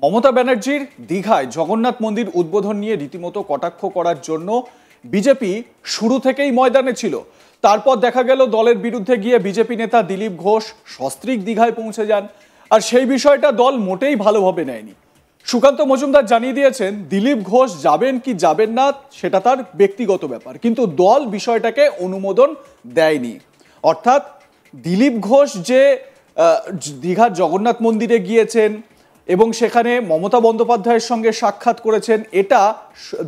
মমতা ব্যানার্জির দীঘায় জগন্নাথ মন্দির উদ্বোধন নিয়ে রীতিমতো কটাক্ষ করার জন্য বিজেপি শুরু থেকেই ময়দানে ছিল। তারপর দেখা গেল দলের বিরুদ্ধে গিয়ে বিজেপি নেতা দিলীপ ঘোষ সস্ত্রীক দীঘায় পৌঁছে যান, আর সেই বিষয়টা দল মোটেই ভালোভাবে নেয়নি। সুকান্ত মজুমদার জানিয়ে দিয়েছেন দিলীপ ঘোষ যাবেন কি যাবেন না সেটা তার ব্যক্তিগত ব্যাপার, কিন্তু দল বিষয়টাকে অনুমোদন দেয়নি। অর্থাৎ দিলীপ ঘোষ যে দীঘার জগন্নাথ মন্দিরে গিয়েছেন এবং সেখানে মমতা বন্দ্যোপাধ্যায়ের সঙ্গে সাক্ষাৎ করেছেন, এটা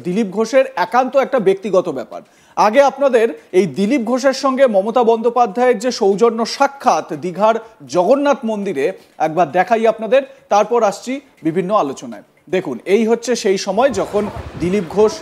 দিলীপ ঘোষের একান্ত একটা ব্যক্তিগত ব্যাপার। আগে আপনাদের এই দিলীপ ঘোষের সঙ্গে মমতা বন্দ্যোপাধ্যায়ের যে সৌজন্য সাক্ষাৎ দীঘার জগন্নাথ মন্দিরে একবার দেখাই আপনাদের, তারপর আসছি বিভিন্ন আলোচনায়। দেখুন, এই হচ্ছে সেই সময় যখন দিলীপ ঘোষ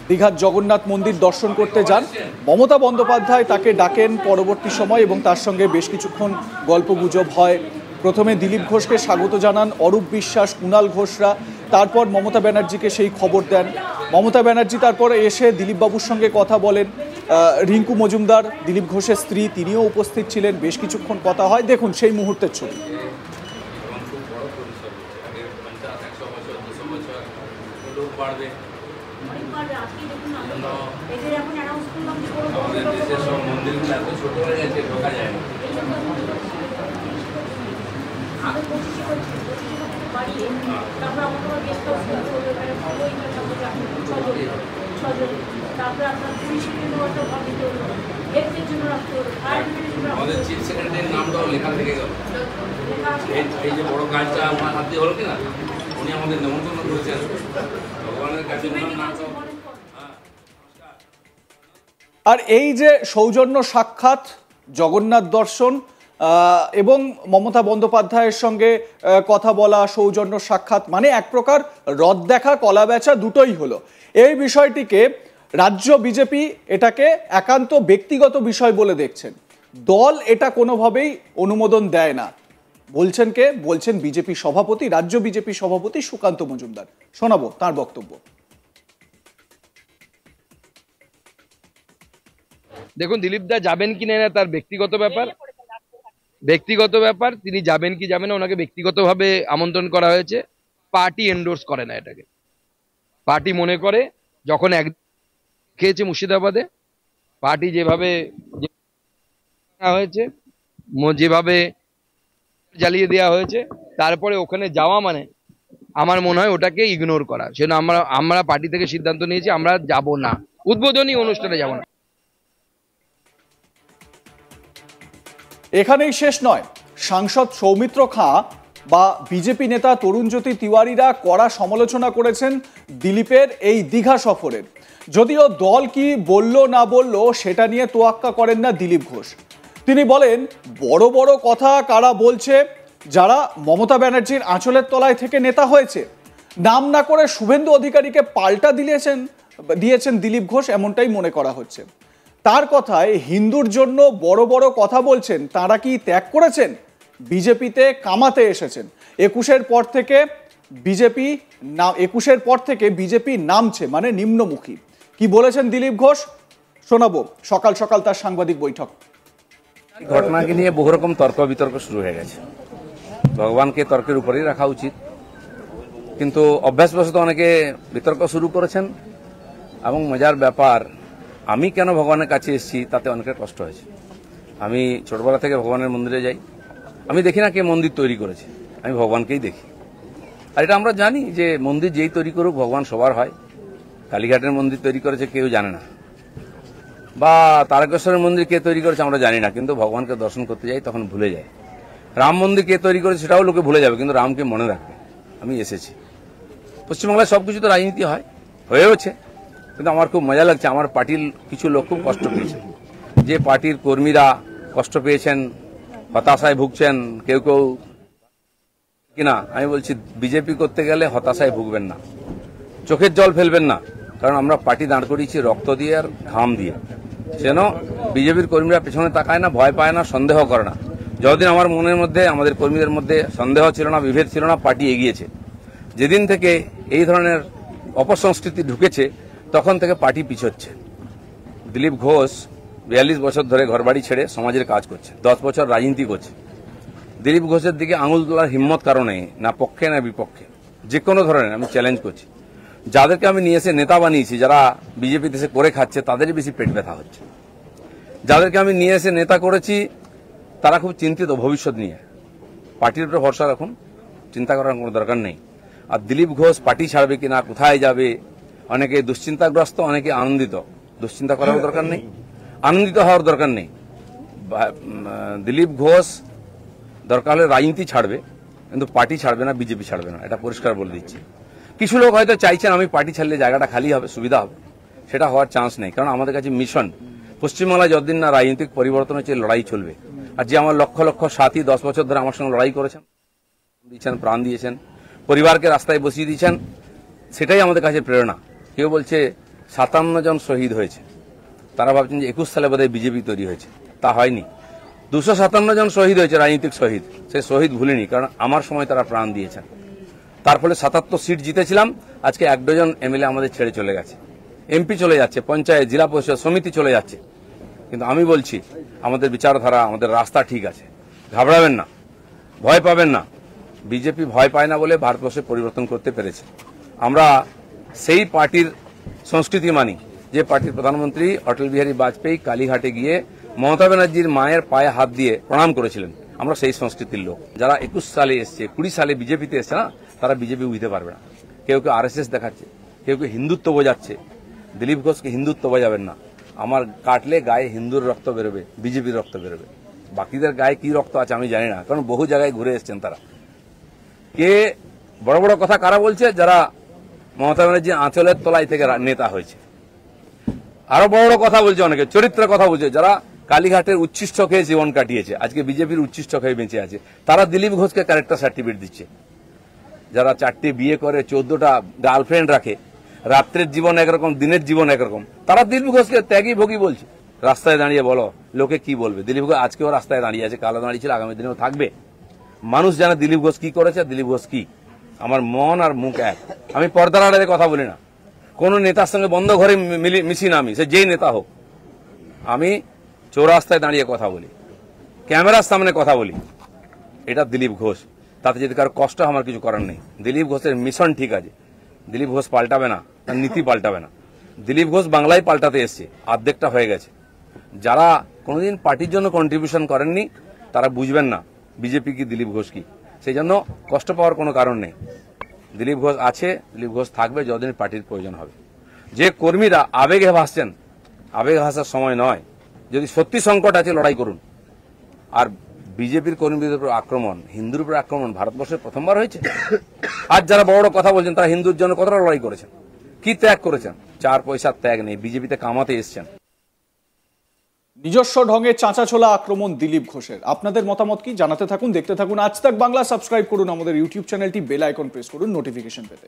দীঘার জগন্নাথ মন্দির দর্শন করতে যান। মমতা বন্দ্যোপাধ্যায় তাকে ডাকেন পরবর্তী সময় এবং তার সঙ্গে বেশ কিছুক্ষণ গল্পগুজব হয়। প্রথমে দিলীপ ঘোষকে স্বাগত জানান অরূপ বিশ্বাস, কুণাল ঘোষরা, তারপর মমতা ব্যানার্জিকে সেই খবর দেন। মমতা ব্যানার্জি তারপরে এসে দিলীপবাবুর সঙ্গে কথা বলেন। রিঙ্কু মজুমদার, দিলীপ ঘোষের স্ত্রী, তিনিও উপস্থিত ছিলেন। বেশ কিছুক্ষণ কথা হয়। দেখুন সেই মুহূর্তের ছবি। আমাদের চিফ সেক্রেটারির নামটাও লেখা থেকে গেল। এই যে বড় কাজটা আমার হাত দিয়ে হলো কিনা, উনি আমাদের নিমন্ত্রণ করেছেন ভগবানের কাছে। আর এই যে সৌজন্য সাক্ষাৎ, জগন্নাথ দর্শন এবং মমতা বন্দ্যোপাধ্যায়ের সঙ্গে কথা বলা, সৌজন্য সাক্ষাৎ, মানে এক প্রকার রদ দেখা কলা বেচা দুটোই হলো। এই বিষয়টিকে রাজ্য বিজেপি এটাকে একান্ত ব্যক্তিগত বিষয় বলে দেখছেন। দল এটা কোনোভাবেই অনুমোদন দেয় না। বলছেন কে? বলছেন বিজেপি সভাপতি, রাজ্য বিজেপি সভাপতি সুকান্ত মজুমদার। শোনাবো তার বক্তব্য। দেখুন, দিলীপ দা যাবেন কি না তার ব্যক্তিগত ব্যাপার। তিনি যাবেন কি যাবেন না, ওনাকে ব্যক্তিগতভাবে আমন্ত্রণ করা হয়েছে। পার্টি এন্ডোর্স করে না এটাকে। পার্টি মনে করে যখন এক খেয়েছে মুর্শিদাবাদে, পার্টি যেভাবে হয়েছে, যেভাবে জ্বালিয়ে দেওয়া হয়েছে, তারপরে ওখানে যাওয়া মানে আমার মনে হয় ওটাকে ইগনোর করা। সেজন্য আমরা পার্টি থেকে সিদ্ধান্ত নিয়েছি আমরা যাব না, উদ্বোধনী অনুষ্ঠানে যাব না। এখানেই শেষ নয়। সাংসদ সৌমিত্র খাঁ বা বিজেপি নেতা তরুণজ্যোতি তিওয়ারিরা কড়া সমালোচনা করেছেন দিলীপের এই দীঘা সফরের। যদিও দল কি বলল না বলল সেটা নিয়ে তোয়াক্কা করেন না দিলীপ ঘোষ। তিনি বলেন, বড় বড় কথা কারা বলছে? যারা মমতা ব্যানার্জির আঁচলের তলায় থেকে নেতা হয়েছে। নাম না করে শুভেন্দু অধিকারীকে পাল্টা দিয়েছেন দিলীপ ঘোষ, এমনটাই মনে করা হচ্ছে। তার কথায় থেকে জন্য বড় বড় কথা বলছেন, তারা কি ত্যাগ করেছেন? বিজেপিতে কামাতে এসেছেন। 21-এর পর থেকে বিজেপি নামছে, মানে নিম্নমুখী। কি বলেছেন দিলীপ ঘোষ শোনাবো। সকাল সকাল তার সাংবাদিক বৈঠক। ঘটনাকে নিয়ে বহু রকম তর্ক বিতর্ক শুরু হয়ে গেছে। ভগবানকে তর্কের উপরেই রাখা উচিত, কিন্তু অভ্যাসবশত অনেকে বিতর্ক শুরু করেছেন। এবং মজার ব্যাপার, আমি কেন ভগবানের কাছে এসেছি তাতে অনেকের কষ্ট হয়েছে। আমি ছোটবেলা থেকে ভগবানের মন্দিরে যাই, আমি দেখি না কে মন্দির তৈরি করেছে, আমি ভগবানকেই দেখি। আর এটা আমরা জানি যে মন্দির যেই তৈরি করুক ভগবান সবার হয়। কালীঘাটের মন্দির তৈরি করেছে কেউ জানে না, বা তারকেশ্বরের মন্দির কে তৈরি করেছে আমরা জানি না, কিন্তু ভগবানকে দর্শন করতে যাই তখন ভুলে যায়। রাম মন্দির কে তৈরি করেছে সেটাও লোকে ভুলে যাবে, কিন্তু রামকে মনে রাখবে। আমি এসেছি। পশ্চিমবাংলায় সবকিছু তো রাজনীতি হয়েওছে, কিন্তু আমার খুব মজা লাগছে, আমার পার্টির কিছু লোক খুব কষ্ট পেয়েছেন। যে পার্টির কর্মীরা কষ্ট পেয়েছেন, হতাশায় ভুগছেন কেউ কিনা, আমি বলছি বিজেপি করতে গেলে হতাশায় ভুগবেন না, চোখের জল ফেলবেন না। কারণ আমরা পার্টি দাঁড় করিয়েছি রক্ত দিয়ে আর ঘাম দিয়ে। যেন বিজেপির কর্মীরা পেছনে তাকায় না, ভয় পায় না, সন্দেহ করে না। যতদিন আমার মনের মধ্যে, আমাদের কর্মীদের মধ্যে সন্দেহ ছিল না, বিভেদ ছিল না, পার্টি এগিয়েছে। যেদিন থেকে এই ধরনের অপসংস্কৃতি ঢুকেছে তখন থেকে পার্টি পিছোচ্ছে। দিলীপ ঘোষ 42 বছর ধরে ঘরবাড়ি ছেড়ে সমাজের কাজ করছে, 10 বছর রাজনীতি করছে। দিলীপ ঘোষের দিকে আঙুল তোলার হিম্মত কারণে, না পক্ষে না বিপক্ষে, যে কোনো ধরনের আমি চ্যালেঞ্জ করছি। যাদেরকে আমি নিয়ে এসে নেতা বানিয়েছি, যারা বিজেপি দেশে করে খাচ্ছে, তাদেরই বেশি পেট ব্যথা হচ্ছে। যাদেরকে আমি নিয়ে এসে নেতা করেছি, তারা খুব চিন্তিত ভবিষ্যৎ নিয়ে। পার্টির উপরে ভরসা রাখুন, চিন্তা করার কোনো দরকার নেই। আর দিলীপ ঘোষ পার্টি ছাড়বে কিনা, কোথায় যাবে, অনেকে দুশ্চিন্তাগ্রস্ত, অনেকে আনন্দিত। দুশ্চিন্তা করার দরকার নেই, আনন্দিত হওয়ার দরকার নেই। দিলীপ ঘোষ দরকার হলে রাজনীতি ছাড়বে, কিন্তু পার্টি ছাড়বে না, বিজেপি ছাড়বে না, এটা পরিষ্কার বলে দিচ্ছি। কিছু লোক হয়তো চাইছেন আমি পার্টি ছাড়লে জায়গাটা খালি হবে, সুবিধা হবে। সেটা হওয়ার চান্স নেই, কারণ আমাদের কাছে মিশন পশ্চিমবাংলায় যতদিন না রাজনৈতিক পরিবর্তন হচ্ছে, লড়াই চলবে। আর যে আমার লক্ষ লক্ষ সাথী 10 বছর ধরে আমার সঙ্গে লড়াই করেছেন, দিয়েছেন, প্রাণ দিয়েছেন, পরিবারকে রাস্তায় বসিয়ে দিয়েছেন, সেটাই আমাদের কাছে প্রেরণা। কেউ বলছে 57 জন শহীদ হয়েছে, তারা ভাবছেন যে 21 সালে বোধহয় বিজেপি তৈরি হয়েছে। তা হয়নি, 257 জন শহীদ হয়েছে, রাজনৈতিক শহীদ। সেই শহীদ ভুলিনি, কারণ আমার সময় তারা প্রাণ দিয়েছেন। তার ফলে 77 সিট জিতেছিলাম। আজকে 1 ডজন এমএলএ আমাদের ছেড়ে চলে গেছে, এমপি চলে যাচ্ছে, পঞ্চায়েত, জেলা পরিষদ, সমিতি চলে যাচ্ছে। কিন্তু আমি বলছি, আমাদের বিচারধারা, আমাদের রাস্তা ঠিক আছে, ঘাবড়াবেন না, ভয় পাবেন না। বিজেপি ভয় পায় না বলে ভারতবর্ষে পরিবর্তন করতে পেরেছে। আমরা সেই পার্টির সংস্কৃতি মানি যে পার্টির প্রধানমন্ত্রী অটল বিহারী বাজপেয়ী কালীঘাটে গিয়ে মমতা ব্যানার্জির মায়ের পায়ে হাত দিয়ে প্রণাম করেছিলেন। আমরা সেই সংস্কৃতির লোক। যারা 21 সালে এসছে, 20 সালে বিজেপিতে এসছে না, তারা বিজেপি বুঝতে পারবে না। কেউ কেউ আরএসএস দেখাচ্ছে, কেউ কেউ হিন্দুত্ব বোঝাচ্ছে। দিলীপ ঘোষকে হিন্দুত্ব বোঝাবেন না। আমার কাটলে গায়ে হিন্দুর রক্ত বেরোবে, বিজেপির রক্ত বেরোবে। বাকিদের গায়ে কি রক্ত আছে আমি জানি না, কারণ বহু জায়গায় ঘুরে এসছেন তারা। কে বড় বড় কথা কারা বলছে? যারা মমতা ব্যানার্জি আঁচলের তলায় থেকে নেতা হয়েছে। আরো বড় বড় কথা বলছে, অনেকে চরিত্রের কথা বলছে, যারা কালীঘাটের উচ্ছিষ্ট খেয়ে জীবন কাটিয়েছে, আজকে বিজেপির উচ্ছিষ্ট খেয়ে বেঁচে আছে। তারা দিলীপ ঘোষকে ক্যারেক্টার সার্টিফিকেট দিচ্ছে। যারা 4টে বিয়ে করে, 14টা গার্লফ্রেন্ড রাখে, রাত্রের জীবন একরকম, দিনের জীবন একরকম, তারা দিলীপ ঘোষকে ত্যাগী ভোগী বলছে। রাস্তায় দাঁড়িয়ে বলো, লোকে কি বলবে? দিলীপ ঘোষ আজকেও রাস্তায় দাঁড়িয়ে আছে, কালো দাঁড়িয়েছিল, আগামী দিনেও থাকবে। মানুষ জানে দিলীপ ঘোষ কি করেছে, দিলীপ ঘোষ কি। আমার মন আর মুখ এক। আমি পর্দার আড়ালে কথা বলি না, কোন নেতার সঙ্গে বন্ধ ঘরে মিশি না, আমি সে যেই নেতা হোক। আমি চৌরাস্তায় দাঁড়িয়ে কথা বলি, ক্যামেরার সামনে কথা বলি। এটা দিলীপ ঘোষ। তাতে যদি কারো কষ্ট, আমার কিছু করার নেই। দিলীপ ঘোষের মিশন ঠিক আছে, দিলীপ ঘোষ পাল্টাবে না, তার নীতি পাল্টাবে না। দিলীপ ঘোষ বাংলায় পাল্টাতে এসছে, অর্ধেকটা হয়ে গেছে। যারা কোনোদিন পার্টির জন্য কন্ট্রিবিউশন করেননি, তারা বুঝবেন না বিজেপি কি, দিলীপ ঘোষ কি। সেই জন্য কষ্ট পাওয়ার কোনো কারণ নেই। দিলীপ ঘোষ আছে, দিলীপ ঘোষ থাকবে যতদিন পার্টির প্রয়োজন হবে। যে কর্মীরা আবেগে ভাসছেন, আবেগে ভাসার সময় নয়। যদি সত্যি সংকট আছে, লড়াই করুন। আর বিজেপির কর্মীদের উপর আক্রমণ, হিন্দুর উপর আক্রমণ ভারতবর্ষে প্রথমবার হয়েছে। আজ যারা বড় কথা বলছেন, তারা হিন্দুর জন্য কতটা লড়াই করেছেন, কি ত্যাগ করেছেন? 4 পয়সার ত্যাগ নেই, বিজেপিতে কামাতে এসছেন। নিজস্ব ঢঙে চাঁচাছোলা আক্রমণ দিলীপ ঘোষের। আপনাদের মতামত কি জানাতে থাকুন, দেখতে থাকুন আজ তাক বাংলা। সাবস্ক্রাইব করুন আমাদের ইউটিউব চ্যানেলটি, বেল আইকন প্রেস করুন নোটিফিকেশন পেতে।